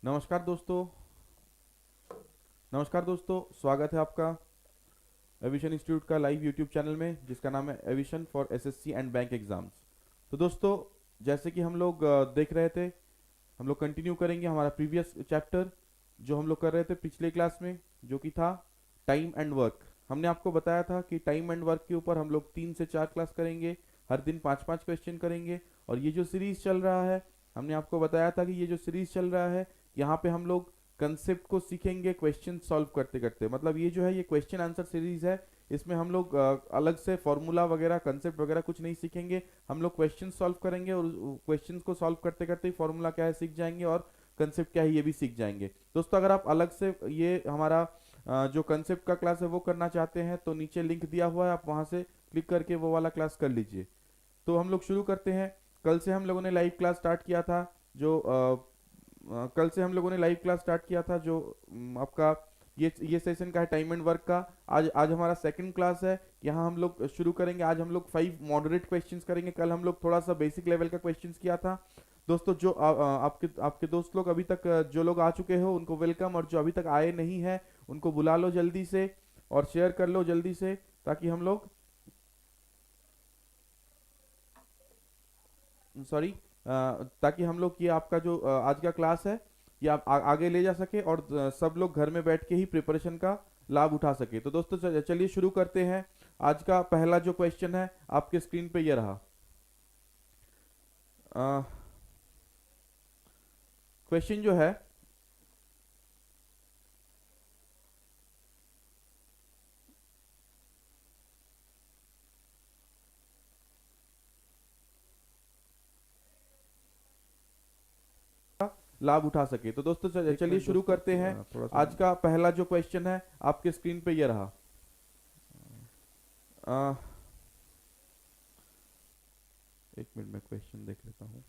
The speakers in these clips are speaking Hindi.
नमस्कार दोस्तों। स्वागत है आपका एविशन इंस्टीट्यूट का लाइव यूट्यूब चैनल में, जिसका नाम है evasion for SSC and bank exams. तो दोस्तों, जैसे कि हम लोग देख रहे थे, हम लोग कंटिन्यू करेंगे हमारा प्रीवियस चैप्टर जो हम लोग कर रहे थे पिछले क्लास में, जो कि था टाइम एंड वर्क। हमने आपको बताया था कि टाइम एंड वर्क के ऊपर हम लोग 3 से 4 क्लास करेंगे, हर दिन 5-5 क्वेश्चन करेंगे। और ये जो सीरीज चल रहा है, हमने आपको बताया था कि ये जो सीरीज चल रहा है, यहाँ पे हम लोग कंसेप्ट को सीखेंगे क्वेश्चन सॉल्व करते करते। मतलब ये जो है, ये क्वेश्चन आंसर सीरीज है। इसमें हम लोग अलग से फॉर्मूला वगैरह, कंसेप्ट वगैरह कुछ नहीं सीखेंगे। हम लोग क्वेश्चन सॉल्व करेंगे और क्वेश्चंस को सॉल्व करते करते ही फॉर्मूला क्या है सीख जाएंगे, और कंसेप्ट क्या है ये भी सीख जाएंगे। दोस्तों, अगर आप अलग से ये हमारा जो कंसेप्ट का क्लास है वो करना चाहते हैं, तो नीचे लिंक दिया हुआ है, आप वहां से क्लिक करके वो वाला क्लास कर लीजिए। तो हम लोग शुरू करते हैं। कल से हम लोगों ने लाइव क्लास स्टार्ट किया था, जो कल से हम लोगों ने लाइव क्लास स्टार्ट किया था, जो आपका ये सेशन का है टाइम एंड वर्क का। आज आज हमारा सेकंड क्लास है। यहाँ हम लोग शुरू करेंगे। आज हम लोग 5 मॉडरेट क्वेश्चंस करेंगे। कल हम लोग थोड़ा सा बेसिक लेवल का क्वेश्चंस किया था। दोस्तों, जो आपके आपके दोस्त लोग अभी तक जो लोग आ चुके हो उनको वेलकम, और जो अभी तक आए नहीं है उनको बुला लो जल्दी से, और शेयर कर लो जल्दी से, ताकि हम लोग सॉरी ताकि हम लोग ये आपका जो आज का क्लास है ये आप आगे ले जा सके, और सब लोग घर में बैठ के ही प्रिपरेशन का लाभ उठा सके। तो दोस्तों, चलिए शुरू करते हैं। आज का पहला जो क्वेश्चन है आपके स्क्रीन पे ये रहा। क्वेश्चन जो है, लाभ उठा सके। तो दोस्तों, चलिए शुरू करते हैं। थोड़ा सा आज का पहला जो क्वेश्चन है आपके स्क्रीन पे ये रहा। अ, एक मिनट में क्वेश्चन देख लेता हूँ।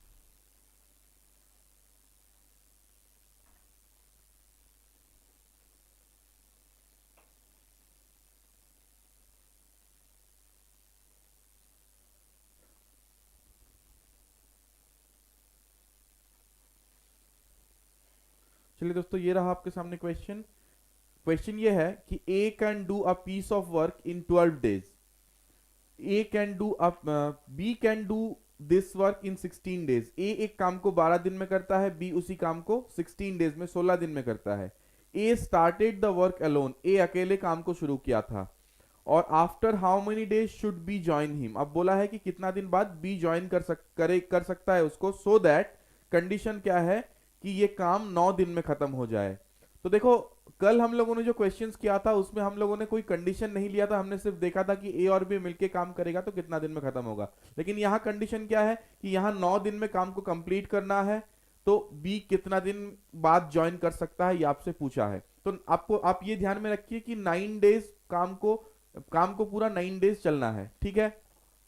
चलिए दोस्तों, ये रहा आपके सामने क्वेश्चन। क्वेश्चन ये है कि A can do a piece of work in 12 days। A can do B can do this work in 16 days। A एक काम को 12 दिन में करता है, बी उसी काम को 16 days में 16 दिन में करता है। ए स्टार्टेड द वर्क अलोन। ए अकेले काम को शुरू किया था। और after how many days should be join him. अब बोला है कि कितना दिन बाद बी ज्वाइन कर सकता है उसको, सो दैट कंडीशन क्या है कि ये काम 9 दिन में खत्म हो जाए। तो देखो, कल हम लोगों ने जो क्वेश्चंस किया था उसमें हम लोगों ने कोई कंडीशन नहीं लिया था। हमने सिर्फ देखा था कि ए और बी मिलके काम करेगा तो कितना दिन में खत्म होगा। लेकिन यहाँ कंडीशन क्या है कि यहाँ 9 दिन में काम को कंप्लीट करना है। तो बी कितना दिन बाद ज्वाइन कर सकता है ये आपसे पूछा है। तो आप ये ध्यान में रखिए कि 9 डेज काम को पूरा 9 डेज चलना है। ठीक है।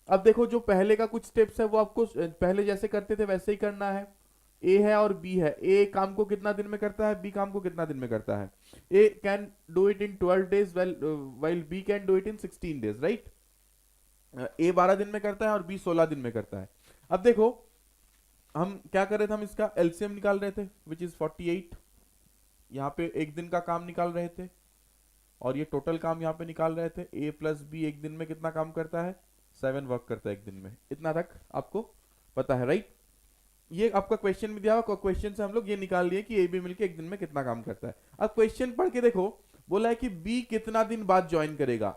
अब देखो, जो पहले का कुछ स्टेप्स है वो आपको पहले जैसे करते थे वैसे ही करना है। ए है और बी है। ए काम को कितना दिन में करता है, बी काम को कितना दिन में करता है। A can do it in 12 days, while B can do it in 16 days, right. A 12 दिन में करता है और बी 16 दिन में करता है। अब देखो, हम क्या कर रहे थे, हम इसका एलसीएम निकाल रहे थे, विच इज 48। यहाँ पे एक दिन का काम निकाल रहे थे, और ये टोटल काम यहाँ पे निकाल रहे थे। ए प्लस बी एक दिन में कितना काम करता है, 7 वर्क करता है एक दिन में। इतना तक आपको पता है, राइट। ये आपका क्वेश्चन में दिया हुआ, क्वेश्चन से हम लोग ये निकाल लिए कि ए बी मिलके एक दिन में कितना काम करता है। अब क्वेश्चन पढ़ के देखो, बोला है कि बी कितना दिन बाद ज्वाइन करेगा।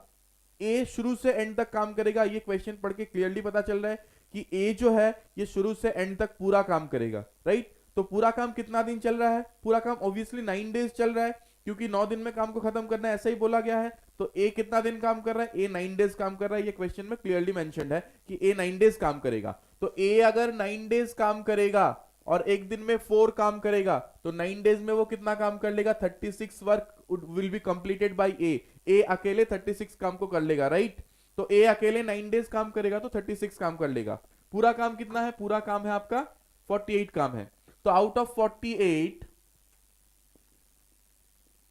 ए शुरू से एंड तक काम करेगा। ये क्वेश्चन पढ़ के क्लियरली पता चल रहा है कि ए जो है ये शुरू से एंड तक पूरा काम करेगा, राइट। तो पूरा काम कितना दिन चल रहा है, पूरा काम ऑब्वियसली 9 डेज चल रहा है, क्योंकि 9 दिन में काम को खत्म करना है, ऐसा ही बोला गया है। तो ए कितना दिन काम कर रहा है, ए 9 डेज काम कर रहा है। ये क्वेश्चन में क्लियरली मेंशन्ड है कि ए 9 डेज काम करेगा। तो ए अगर 9 डेज काम करेगा और एक दिन में 4 काम करेगा, तो 9 डेज में वो कितना काम कर लेगा, 36 work will be completed by A. A अकेले 36 काम को कर लेगा, राइट। तो ए अकेले 9 डेज काम करेगा तो 36 काम कर लेगा। पूरा काम कितना है, पूरा काम है आपका 48 काम है। तो आउट ऑफ 48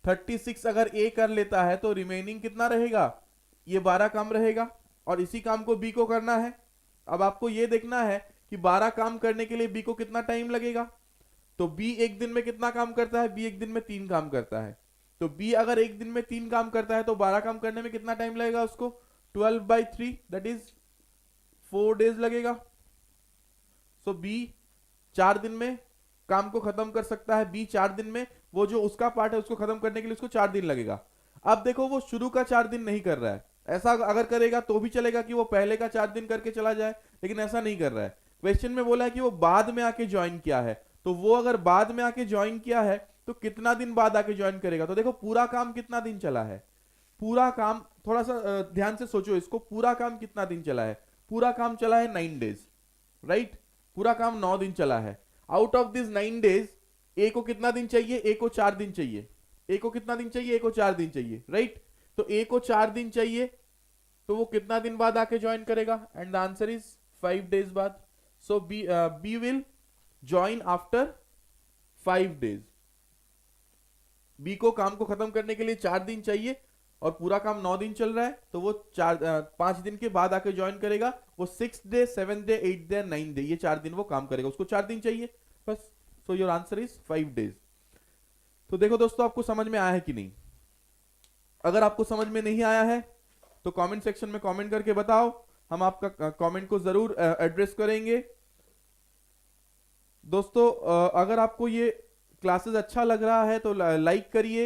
36 अगर ए कर लेता है तो रिमेनिंग कितना रहेगा, ये 12 काम रहेगा। और इसी काम को बी को करना है। अब आपको ये देखना है कि 12 काम करने के लिए बी को कितना टाइम लगेगा। तो बी एक दिन में कितना काम करता है? बी एक दिन में 3 काम करता है। तो बी अगर एक दिन में 3 काम करता है तो 12 काम करने में कितना टाइम लगेगा उसको? 12/3 दैट इज 4 डेज लगेगा। सो बी 4 दिन में काम को खत्म कर सकता है। बी 4 दिन में वो जो उसका पार्ट है उसको खत्म करने के लिए उसको 4 दिन लगेगा। अब देखो वो शुरू का 4 दिन नहीं कर रहा है। ऐसा अगर करेगा तो भी चलेगा कि वो पहले का 4 दिन करके चला जाए, लेकिन ऐसा नहीं कर रहा है। क्वेश्चन में बोला है कि वो बाद में आके ज्वाइन किया है, तो वो अगर बाद में आके ज्वाइन किया है तो कितना दिन बाद आके ज्वाइन करेगा? तो देखो पूरा काम कितना दिन चला है, पूरा काम थोड़ा सा ध्यान से सोचो इसको, पूरा काम कितना दिन चला है? पूरा काम चला है 9 डेज, राइट? पूरा काम 9 दिन चला है। आउट ऑफ दिस 9 डेज ए को कितना दिन चाहिए? ए को 4 दिन चाहिए। ए को कितना दिन चाहिए? ए को 4 दिन चाहिए, राइट? तो ए को 4 दिन चाहिए, तो वो कितना दिन बाद आके ज्वाइन करेगा? And the answer is 5 days बाद। So B will join after 5 days. B को काम को खत्म करने के लिए 4 दिन चाहिए और पूरा काम 9 दिन चल रहा है, तो वो 5 दिन के बाद आके ज्वाइन करेगा। वो 6 डे, 7 डे, 8 डे, 9 डे, ये 4 दिन वो काम करेगा, उसको 4 दिन चाहिए बस। So your answer is 5 days. तो देखो दोस्तों, आपको समझ में आया है कि नहीं? अगर आपको समझ में नहीं आया है तो कमेंट सेक्शन में कमेंट करके बताओ, हम आपका कमेंट को जरूर एड्रेस करेंगे। दोस्तों अगर आपको ये क्लासेस अच्छा लग रहा है तो लाइक करिए,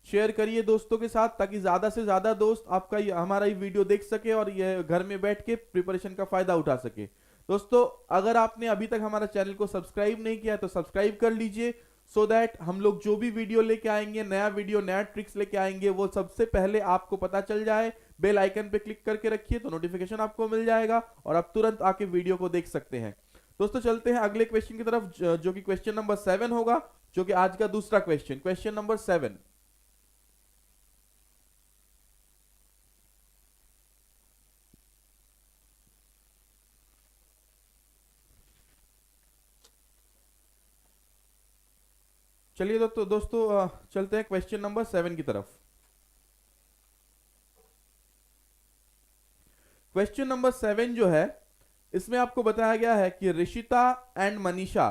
शेयर करिए दोस्तों के साथ, ताकि ज्यादा से ज्यादा दोस्त आपका हमारा ये वीडियो देख सके और ये घर में बैठ के प्रिपरेशन का फायदा उठा सके। दोस्तों अगर आपने अभी तक हमारा चैनल को सब्सक्राइब नहीं किया तो सब्सक्राइब कर लीजिए, सो दैट हम लोग जो भी वीडियो लेके आएंगे, नया वीडियो, नया ट्रिक्स लेके आएंगे, वो सबसे पहले आपको पता चल जाए। बेल आइकन पे क्लिक करके रखिए तो नोटिफिकेशन आपको मिल जाएगा और आप तुरंत आके वीडियो को देख सकते हैं। दोस्तों चलते हैं अगले क्वेश्चन की तरफ, जो कि क्वेश्चन नंबर 7 होगा, जो कि आज का दूसरा क्वेश्चन, क्वेश्चन नंबर 7। चलिए दोस्तों चलते हैं क्वेश्चन नंबर 7 की तरफ। क्वेश्चन नंबर 7 जो है, इसमें आपको बताया गया है कि Rishita and Manisha,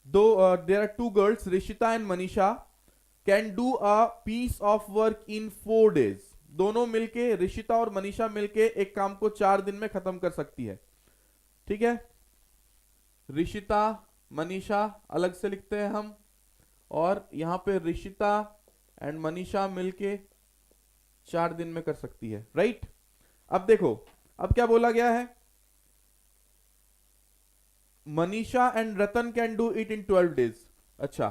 there are 2 girls, Rishita and Manisha can do a piece of work in 4 days. दोनों मिलके, ऋषिता और मनीषा मिलके एक काम को 4 दिन में खत्म कर सकती है। ठीक है, ऋषिता मनीषा अलग से लिखते हैं हम, और यहां पे ऋषिता एंड मनीषा मिलके 4 दिन में कर सकती है, राइट? अब देखो, अब क्या बोला गया है? Manisha and Ratan can do it in 12 days. अच्छा,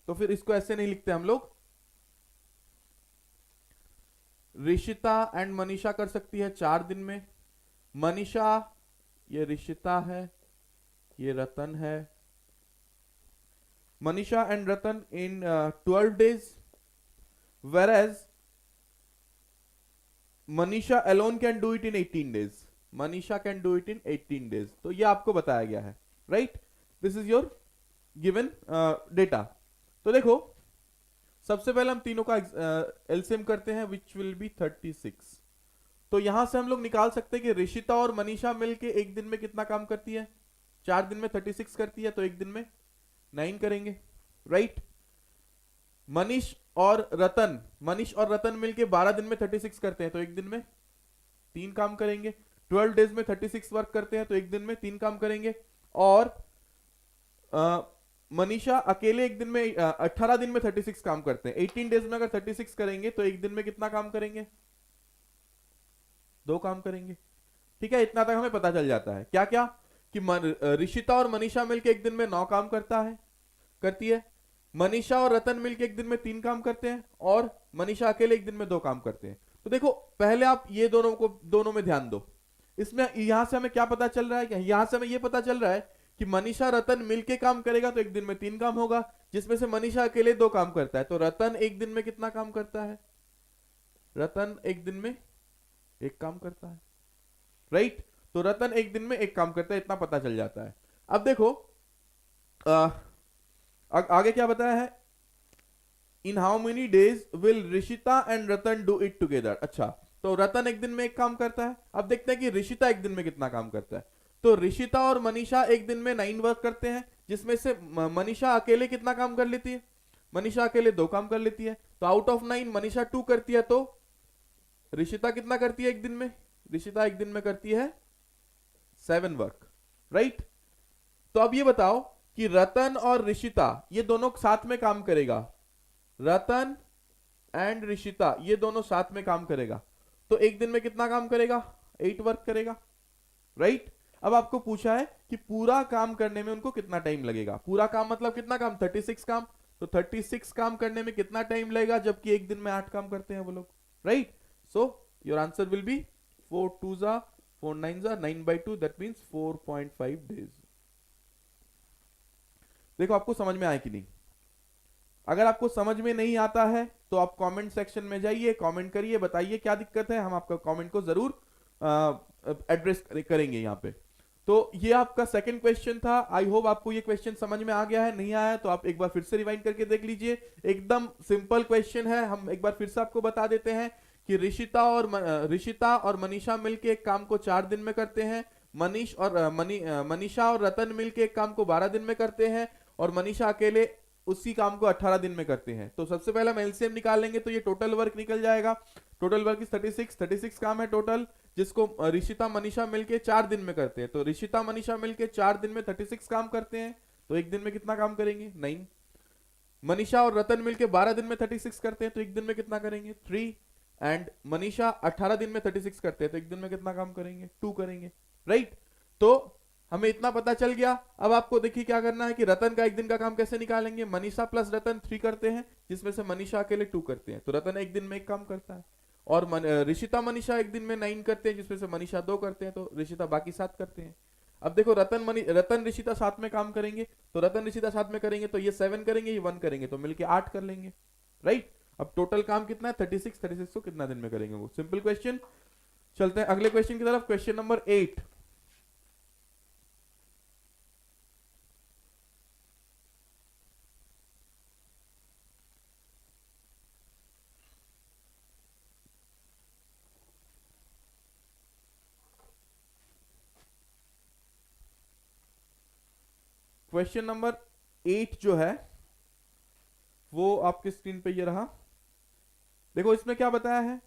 तो फिर इसको ऐसे नहीं लिखते हम लोग, ऋषिता एंड मनीषा कर सकती है 4 दिन में। मनीषा, ये ऋषिता है, ये रतन है। Manisha and Ratan in 12 days, whereas Manisha alone can do it in 18 days. Manisha can do it in 18 days. तो ये आपको बताया गया है, right? This is your given data. तो देखो, सबसे पहले हम तीनों का एलसीएम करते हैं, विच विल बी 36। तो यहां से हम लोग निकाल सकते हैं कि ऋषिता और मनीषा मिलके एक दिन में कितना काम करती है? 4 दिन में 36 करती है, तो एक दिन में 9 करेंगे, राइट? मनीष और रतन मिलके 12 दिन में 36 करते हैं, तो एक दिन में 3 काम करेंगे। 12 डेज में 36 वर्क करते हैं, तो एक दिन में 3 काम करेंगे। और मनीषा अकेले एक दिन में 18 दिन में 36 काम करते हैं। 18 डेज में अगर 36 करेंगे तो एक दिन में कितना काम करेंगे? 2 काम करेंगे। ठीक है, इतना तक हमें पता चल जाता है। क्या क्या? कि ऋषिता और मनीषा मिलके एक दिन में 9 काम करती है। मनीषा और रतन मिलके एक दिन में 3 काम करते हैं, और मनीषा अकेले एक दिन में 2 काम करते हैं। तो देखो, पहले आप ये दोनों में ध्यान दो। इसमें यहां से हमें क्या पता चल रहा है? यहां से हमें ये पता चल रहा है कि मनीषा रतन मिलके काम करेगा तो एक दिन में 3 काम होगा, जिसमें से मनीषा अकेले 2 काम करता है। तो रतन एक दिन में कितना काम करता है? रतन एक दिन में 1 काम करता है, राइट? तो रतन एक दिन में 1 काम करता है, इतना पता चल जाता है। अब देखो आगे क्या बताया है? In how many days will Rishita and Ratan do it together. अच्छा, तो रतन एक दिन में 1 काम करता है। अब देखते हैं कि ऋषिता एक दिन में कितना काम करता है। तो ऋषिता और मनीषा एक दिन में 9 वर्क करते हैं, जिसमें से मनीषा अकेले कितना काम कर लेती है? मनीषा अकेले 2 काम कर लेती है। तो आउट ऑफ 9 मनीषा 2 करती है, तो ऋषिता कितना करती है एक दिन में? ऋषिता एक दिन में करती है 7 वर्क, राइट। तो अब ये बताओ कि रतन और ऋषिता ये दोनों साथ में काम करेगा, रतन एंड ऋषिता ये दोनों साथ में काम करेगा, तो एक दिन में कितना काम करेगा? 8 वर्क करेगा, राइट। अब आपको पूछा है कि पूरा काम करने में उनको कितना टाइम लगेगा। पूरा काम मतलब कितना काम? 36 काम। तो 36 काम करने में कितना टाइम लगेगा, जबकि एक दिन में 8 काम करते हैं वो लोग, right. So your answer will be 4 2 जा 4 9 जा 9/2, दैट मींस 4.5 डेज। देखो आपको समझ में आया कि नहीं? अगर आपको समझ में नहीं आता है तो आप कमेंट सेक्शन में जाइए, कमेंट करिए, बताइए क्या दिक्कत है, हम आपका कमेंट को जरूर एड्रेस करेंगे यहाँ पे। तो ये आपका सेकंड क्वेश्चन था। आई होप आपको ये क्वेश्चन समझ में आ गया है। नहीं आया तो आप एक बार फिर से रिवाइंड करके देख लीजिए। एकदम सिंपल क्वेश्चन है। हम एक बार फिर से आपको बता देते हैं कि ऋषिता और मनीषा मिलके एक काम को 4 दिन में करते हैं। मनीषा और रतन मिलके एक काम को 12 दिन में करते हैं, और मनीषा अकेले उसी काम को 18 दिन में करते हैं। तो सबसे पहले हम एलसीएम निकालेंगे, तो ये टोटल वर्क निकल जाएगा। टोटल वर्क इज 36 काम है टोटल, जिसको ऋषिता मनीषा मिलके 4 दिन में करते हैं। तो ऋषिता मनीषा मिलके 4 दिन में 36 काम करते हैं, तो एक दिन में कितना काम करेंगे? 9। मनीषा और रतन मिलके 12 दिन में 36 करते हैं, तो एक दिन में कितना करेंगे? 3। एंड मनीषा 18 दिन में 36 करते हैं, तो एक दिन में कितना काम करेंगे? 2 करेंगे, राइट। तो हमें इतना पता चल गया। अब आपको देखिए क्या करना है कि रतन का एक दिन का काम कैसे निकालेंगे। मनीषा प्लस रतन 3 करते हैं, जिसमें से मनीषा अकेले 2 करते हैं, तो रतन एक दिन में एक काम करता है। और ऋषिता मनीषा एक दिन में 9 करते हैं, जिसमें से मनीषा 2 करते हैं, तो ऋषिता बाकी 7 करते हैं। अब देखो रतन ऋषिता साथ में काम करेंगे, तो रतन ऋषिता साथ में करेंगे तो ये 7 करेंगे, ये 1 करेंगे, तो मिलके 8 कर लेंगे, राइट। अब टोटल काम कितना है? 36 को कितना दिन में करेंगे वो? Simple question. चलते हैं अगले क्वेश्चन की तरफ। Question number 8। क्वेश्चन नंबर 8 जो है वो आपके स्क्रीन पे ये रहा। देखो इसमें क्या बताया है?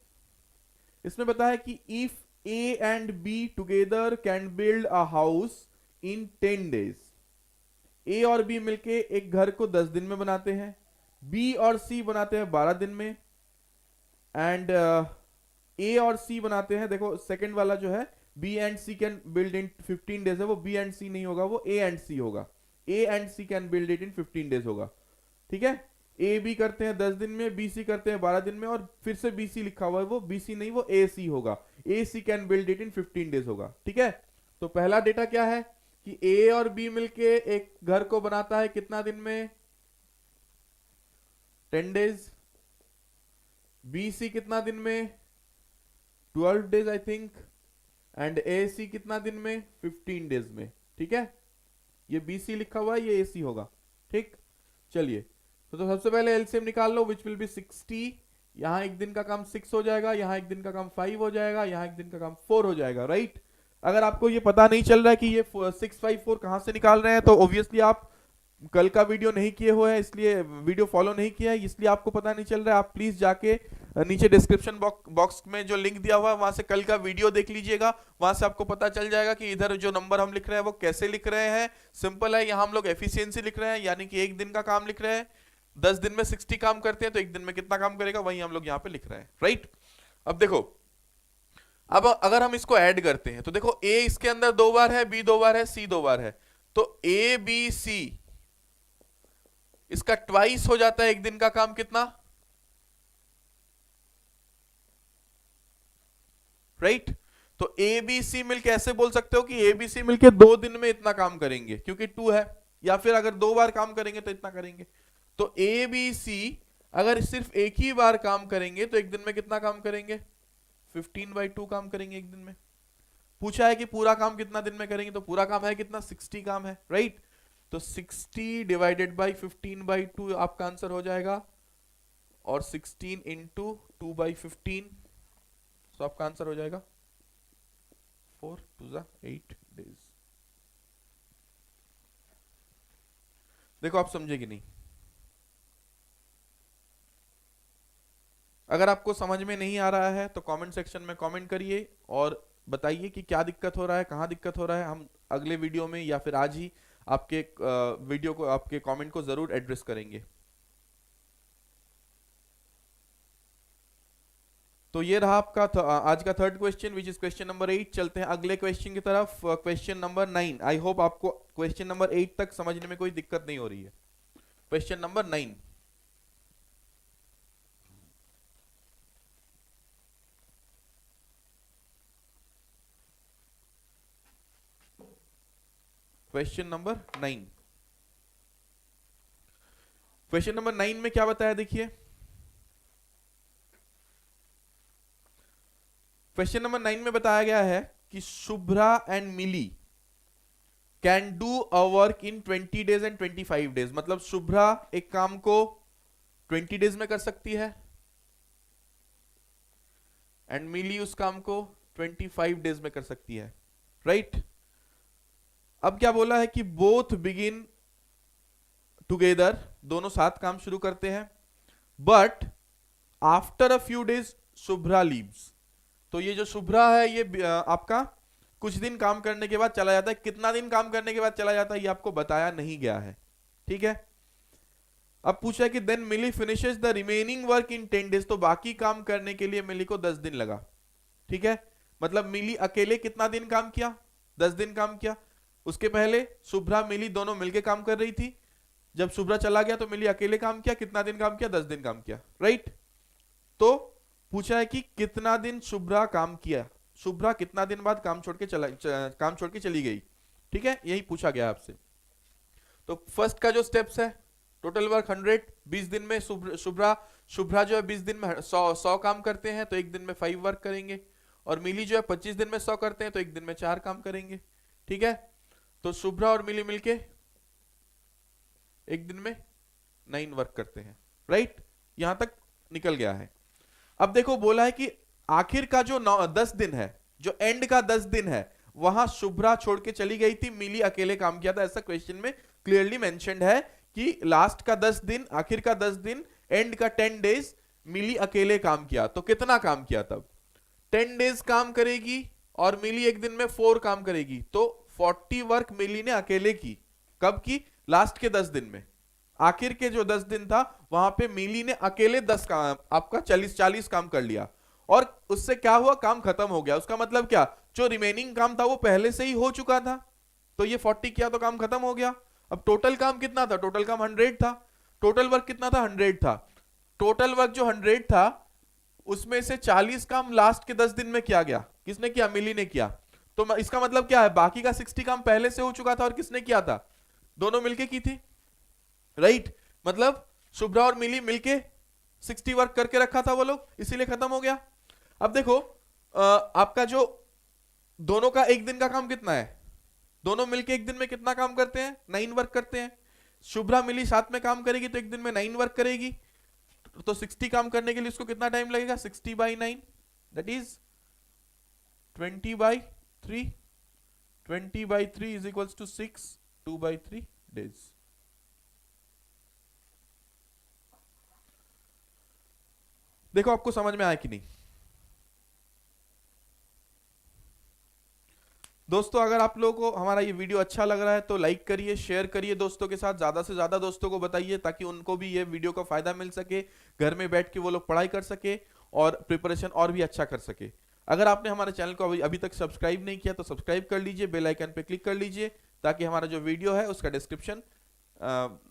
इसमें बताया कि if A and B together can build a house in 10 days. A और बी मिलके एक घर को 10 दिन में बनाते हैं, बी और सी बनाते हैं 12 दिन में, एंड ए और सी बनाते हैं, देखो सेकंड वाला जो है B and C can build in 15 days है, वो बी एंड सी नहीं होगा, वो ए एंड सी होगा। A and C can build it in 15 days होगा, ठीक है। ए बी करते हैं 10 दिन में, बी सी करते हैं 12 दिन में, और फिर से बी सी लिखा हुआ है, वो बी सी नहीं, वो ए सी होगा। A C can build it in 15 days होगा, ठीक है। तो पहला डेटा क्या है कि ए और बी मिलके एक घर को बनाता है कितना दिन में? 10 डेज। बी सी कितना दिन में? 12 डेज आई थिंक। एंड ए सी कितना दिन में? 15 डेज में, ठीक है। ये बी सी लिखा हुआ है, ये ए सी होगा, ठीक। चलिए तो सबसे पहले एलसीएम निकाल लो, विच विल बी 60। यहां एक दिन का काम 6 हो जाएगा, यहां एक दिन का काम 5 हो जाएगा, यहां एक दिन का काम 4 हो जाएगा, राइट। अगर आपको ये पता नहीं चल रहा है कि ये 6 5 4 कहां से निकाल रहे हैं, तो ऑब्वियसली आप कल का वीडियो नहीं किए हुए हैं, इसलिए वीडियो फॉलो नहीं किया है, इसलिए आपको पता नहीं चल रहा है। आप प्लीज जाके नीचे डिस्क्रिप्शन बॉक्स में जो लिंक दिया हुआ है वहां से कल का वीडियो देख लीजिएगा। वहां से आपको पता चल जाएगा कि इधर जो नंबर हम लिख रहे हैं वो कैसे लिख रहे हैं। सिंपल है, यहाँ हम लोग एफिशिएंसी लिख रहे हैं, यानी कि एक दिन का काम लिख रहे हैं। 10 दिन में 60 काम करते हैं, तो एक दिन में कितना काम करेगा वही हम लोग यहाँ पे लिख रहे हैं, राइट। अब देखो, अब अगर हम इसको ऐड करते हैं तो देखो ए इसके अंदर 2 बार है, बी 2 बार है, सी 2 बार है, तो ए बी सी इसका ट्वाइस हो जाता है एक दिन का काम कितना, राइट। तो ए बी सी मिलके ऐसे बोल सकते हो कि ए बी सी मिलके 2 दिन में इतना काम करेंगे, क्योंकि 2 है, या फिर अगर 2 बार काम करेंगे तो इतना करेंगे। तो ए बी सी अगर सिर्फ एक ही बार काम करेंगे तो एक दिन में कितना काम करेंगे? 15/2 काम करेंगे एक दिन में। पूछा है कि पूरा काम कितना दिन में करेंगे, तो पूरा काम है कितना? 60 काम है, राइट। तो 60 डिवाइडेड बाई 15/2 आपका आंसर हो जाएगा, और 16 इंटू 2/15, तो आपका आंसर हो जाएगा 4 2 8 डेज। देखो आप समझे कि नहीं? अगर आपको समझ में नहीं आ रहा है तो कमेंट सेक्शन में कमेंट करिए और बताइए कि क्या दिक्कत हो रहा है, कहाँ दिक्कत हो रहा है। हम अगले वीडियो में या फिर आज ही आपके वीडियो को, आपके कमेंट को जरूर एड्रेस करेंगे। तो ये रहा आपका आज का third question which is question number 8। चलते हैं अगले क्वेश्चन की तरफ, क्वेश्चन नंबर 9। आई होप आपको क्वेश्चन नंबर 8 तक समझने में कोई दिक्कत नहीं हो रही है। Question number 9। Question number 9। Question number 9 में क्या बताया देखिए। क्वेश्चन नंबर 9 में बताया गया है कि Shubhra and Mili can do a work in 20 days and 25 days. मतलब शुभ्रा एक काम को 20 डेज में कर सकती है एंड मिली उस काम को 25 डेज में कर सकती है, राइट? अब क्या बोला है कि बोथ बिगिन टुगेदर, दोनों साथ काम शुरू करते हैं, but after a few days Shubhra leaves. तो ये जो शुभ्रा है ये आपका कुछ दिन काम करने के बाद चला जाता है। कितना दिन काम करने के बाद चला जाता है ये आपको बताया नहीं गया है, ठीक है? अब पूछा है कि then Mili finishes the remaining work in 10 days. तो बाकी काम करने के लिए मिली को 10 दिन लगा, ठीक है? मतलब मिली अकेले कितना दिन काम किया? 10 दिन काम किया। उसके पहले शुभ्रा मिली दोनों मिलकर काम कर रही थी। जब शुभ्रा चला गया तो मिली अकेले काम किया। कितना दिन काम किया? 10 दिन काम किया, राइट? तो पूछा है कि कितना दिन शुभ्रा काम किया, शुभ्रा कितना दिन बाद काम छोड़ के चली गई, ठीक है? यही पूछा गया आपसे। तो फर्स्ट का जो स्टेप्स है, टोटल वर्क 100, 20 दिन में शुभ्रा जो है 20 दिन में 100 काम करते हैं तो एक दिन में 5 वर्क करेंगे। और मिली जो है 25 दिन में 100 करते हैं तो एक दिन में 4 काम करेंगे, ठीक है? तो शुभ्रा और मिली मिलके एक दिन में 9 वर्क करते हैं, राइट? यहां तक निकल गया है। अब देखो बोला है कि आखिर का जो 10 दिन है, जो एंड का 10 दिन है, वहां शुभ्रा छोड़ के चली गई थी, मिली अकेले काम किया था। ऐसा क्वेश्चन में क्लियरली मेंशन्ड है कि लास्ट का 10 दिन, आखिर का 10 दिन, एंड का 10 डेज मिली अकेले काम किया। तो कितना काम किया? तब 10 डेज काम करेगी और मिली एक दिन में 4 काम करेगी, तो 40 वर्क मिली ने अकेले की। कब की? लास्ट के 10 दिन में। आखिर के जो 10 दिन था वहां पे मिली ने अकेले 10 काम, आपका 40 काम कर लिया। और उससे क्या हुआ? काम खत्म हो गया। उसका मतलब क्या? जो रिमेनिंग काम था वो पहले से ही हो चुका था, तो ये 40 किया तो काम खत्म हो गया। अब टोटल काम कितना था? टोटल काम 100 था। टोटल वर्क कितना था? 100 था। टोटल वर्क जो 100 था उसमें से 40 काम लास्ट के 10 दिन में किया गया। किसने किया? मिली ने किया। तो इसका मतलब क्या है? बाकी का 60 काम पहले से हो चुका था और किसने किया था? दोनों मिलके की थी, राइट? मतलब शुभ्रा और मिली मिलके 60 वर्क करके रखा था वो लोग, इसीलिए खत्म हो गया। अब देखो आपका जो दोनों का एक दिन का काम कितना है? दोनों मिलके एक दिन में कितना काम करते हैं? 9 वर्क करते हैं। शुभ्रा मिली साथ में काम करेगी तो एक दिन में 9 वर्क करेगी। तो 60 काम करने के लिए उसको कितना टाइम लगेगा? 60/9 that is 20/3। 20/3 is equals to 6, 2/3 days. देखो आपको समझ में आया कि नहीं? दोस्तों अगर आप लोगों को हमारा ये वीडियो अच्छा लग रहा है तो लाइक करिए, शेयर करिए दोस्तों के साथ, ज्यादा से ज्यादा दोस्तों को बताइए ताकि उनको भी ये वीडियो का फायदा मिल सके, घर में बैठ के वो लोग पढ़ाई कर सके और प्रिपरेशन और भी अच्छा कर सके। अगर आपने हमारे चैनल को अभी तक सब्सक्राइब नहीं किया तो सब्सक्राइब कर लीजिए, बेल आइकन पे क्लिक कर लीजिए ताकि हमारा जो वीडियो है उसका डिस्क्रिप्शन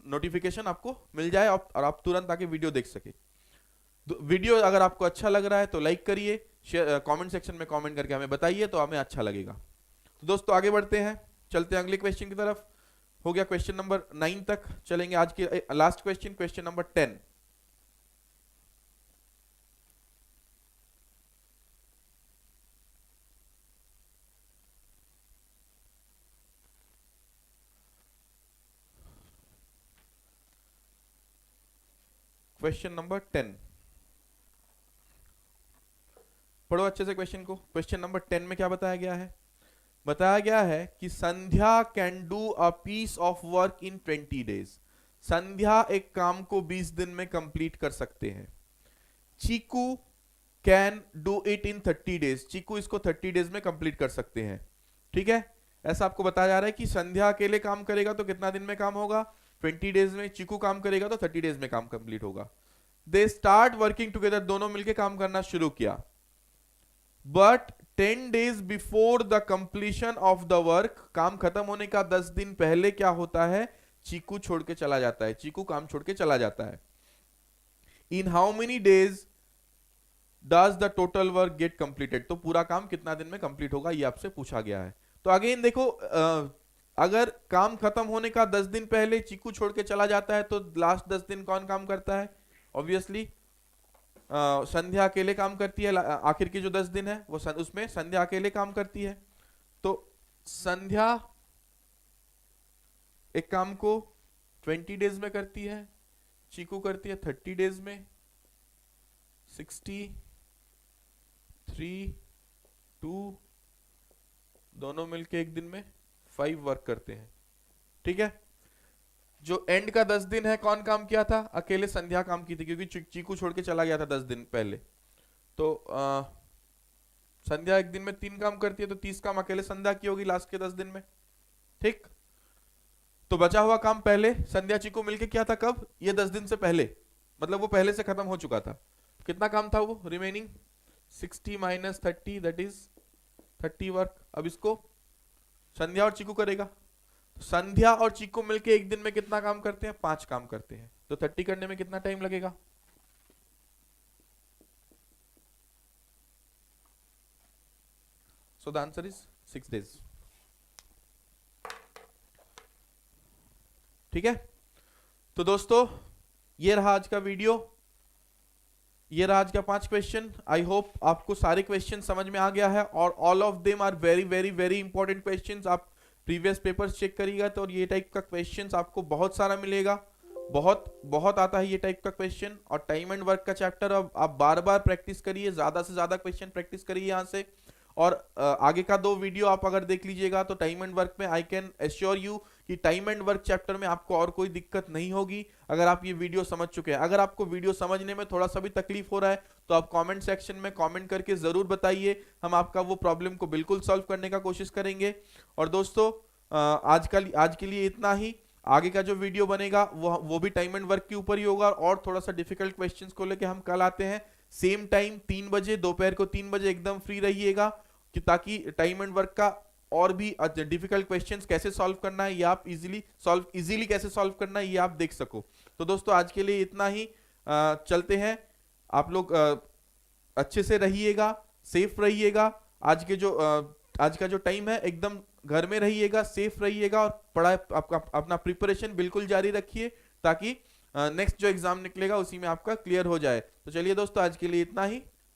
नोटिफिकेशन आपको मिल जाए और आप तुरंत आके वीडियो देख सके। वीडियो अगर आपको अच्छा लग रहा है तो लाइक करिए, कमेंट सेक्शन में कमेंट करके हमें बताइए तो हमें अच्छा लगेगा। तो दोस्तों आगे बढ़ते हैं, चलते हैं अगले क्वेश्चन की तरफ। हो गया क्वेश्चन नंबर 9 तक, चलेंगे आज के last question, question number 10। Question number 10 पढ़ो अच्छे से क्वेश्चन को। क्वेश्चन नंबर 10 में क्या बताया गया है? बताया गया है कि Sandhya can do a piece of work in 20 days. Sandhya एक काम को 20 दिन में कंप्लीट कर सकते हैं। Chiku can do it in 30 days, Chiku इसको 30 डेज में कंप्लीट कर सकते हैं। ठीक है, ऐसा आपको बताया जा रहा है कि संध्या अकेले काम करेगा तो कितना दिन में काम होगा, 20 डेज में। चीकू काम करेगा तो 30 डेज में काम कंप्लीट होगा। दे स्टार्ट वर्किंग टुगेदर, दोनों मिलकर काम करना शुरू किया। But 10 days before the completion of the work, काम खत्म होने का 10 दिन पहले क्या होता है, चीकू छोड़ के चला जाता है, चीकू काम छोड़ के चला जाता है। In how many days does the total work get completed, तो पूरा काम कितना दिन में कंप्लीट होगा, ये आपसे पूछा गया है। तो अगेन देखो, अगर काम खत्म होने का 10 दिन पहले चीकू छोड़ के चला जाता है तो लास्ट 10 दिन कौन काम करता है, ऑब्वियसली संध्या अकेले काम करती है। आखिर के जो 10 दिन है वो उसमें संध्या अकेले काम करती है। तो संध्या एक काम को 20 डेज में करती है, चीकू करती है 30 डेज में। 60 3 2 दोनों मिलके एक दिन में 5 वर्क करते हैं। ठीक है, जो एंड का 10 दिन है कौन काम किया था, अकेले संध्या काम की थी, क्योंकि चीकू छोड़ के चला गया था 10 दिन पहले। तो संध्या एक दिन में 3 काम करती है, तो 30 काम अकेले संध्या की होगी लास्ट के 10 दिन में। ठीक, तो बचा हुआ काम पहले संध्या चीकू मिलके किया था, कब, ये 10 दिन से पहले, मतलब वो पहले से खत्म हो चुका था। कितना काम था वो रिमेनिंग, 60 - 30 दैट इज 30 वर्क। अब इसको संध्या और चीकू करेगा, तो संध्या और चीकू मिलके एक दिन में कितना काम करते हैं, 5 काम करते हैं। तो 30 करने में कितना टाइम लगेगा, so the answer is 6 days. ठीक है, तो दोस्तों ये रहा आज का वीडियो, ये रहा आज का 5 क्वेश्चन। आई होप आपको सारे क्वेश्चन समझ में आ गया है, और all of them are very very very important questions. आप प्रीवियस पेपर्स चेक करिएगा तो ये टाइप का क्वेश्चंस आपको बहुत सारा मिलेगा, बहुत बहुत आता है ये टाइप का क्वेश्चन। और टाइम एंड वर्क का चैप्टर अब आप बार बार प्रैक्टिस करिए, ज्यादा से ज्यादा क्वेश्चन प्रैक्टिस करिए यहाँ से। और आगे का 2 वीडियो आप अगर देख लीजिएगा तो टाइम एंड वर्क में आई कैन एश्योर यू कि टाइम एंड वर्क चैप्टर में आपको और कोई दिक्कत नहीं होगी, अगर आप ये वीडियो समझ चुके हैं। अगर आपको वीडियो समझने में थोड़ा सा भी तकलीफ हो रहा है तो आप कमेंट सेक्शन में कमेंट करके जरूर बताइए, हम आपका वो प्रॉब्लम को बिल्कुल सॉल्व करने का कोशिश करेंगे। और दोस्तों आज के लिए इतना ही। आगे का जो वीडियो बनेगा वो भी टाइम एंड वर्क के ऊपर ही होगा, और थोड़ा सा डिफिकल्ट क्वेश्चंस को लेके हम कल आते हैं सेम टाइम 3 बजे, दोपहर को 3 बजे एकदम फ्री रहिएगा, कि ताकि टाइम एंड वर्क का और भी डिफिकल्ट क्वेश्चंस कैसे सॉल्व करना है, ये आप इजीली कैसे सॉल्व करना है ये आप देख सको। तो दोस्तों आज के लिए इतना ही, चलते हैं। आप लोग अच्छे से रहिएगा, सेफ रहिएगा। आज का जो टाइम है एकदम घर में रहिएगा, सेफ रहिएगा, और पढ़ाई अपना प्रिपरेशन बिल्कुल जारी रखिए, ताकि नेक्स्ट जो एग्जाम निकलेगा उसी में आपका क्लियर हो जाए। तो चलिए दोस्तों आज के लिए इतना ही।